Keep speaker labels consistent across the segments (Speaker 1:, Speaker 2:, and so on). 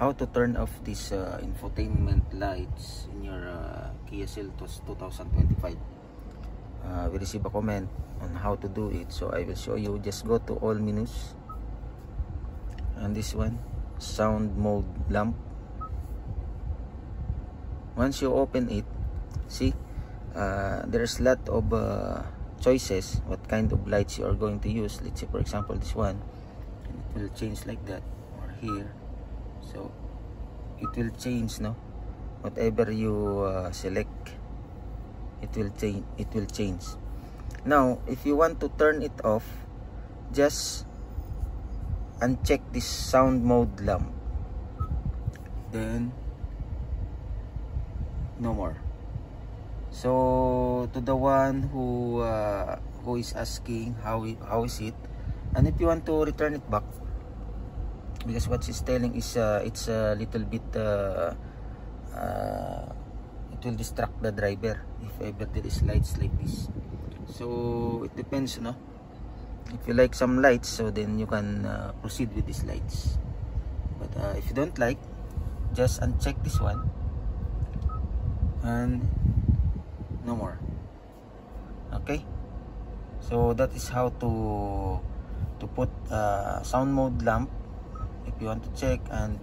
Speaker 1: how to turn off this infotainment lights in your Kia Seltos 2025. We receive a comment on how to do it, so I will show you. Just go to all menus, and this one, sound mode lamp. Once you open it, see, there's a lot of choices what kind of lights you are going to use. Let's say for example this one, and it will change like that, or here, so it will change, no, whatever you select, it will change. Now if you want to turn it off, just uncheck this sound mode lamp, then no more. So to the one who is asking how is it, and if you want to return it back, because what she's telling is it's a little bit it will distract the driver if ever there is lights like this. So it depends, no, if you like some lights, so then you can proceed with these lights. But if you don't like, just uncheck this one and no more. Okay, so that is how to put sound mode lamp. If you want to check, and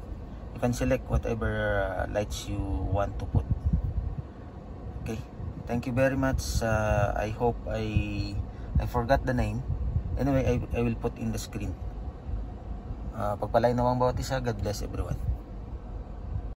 Speaker 1: you can select whatever lights you want to put. Okay, thank you very much. I hope I forgot the name. Anyway, I will put in the screen. Pagpalain nawang bawat isa. God bless everyone.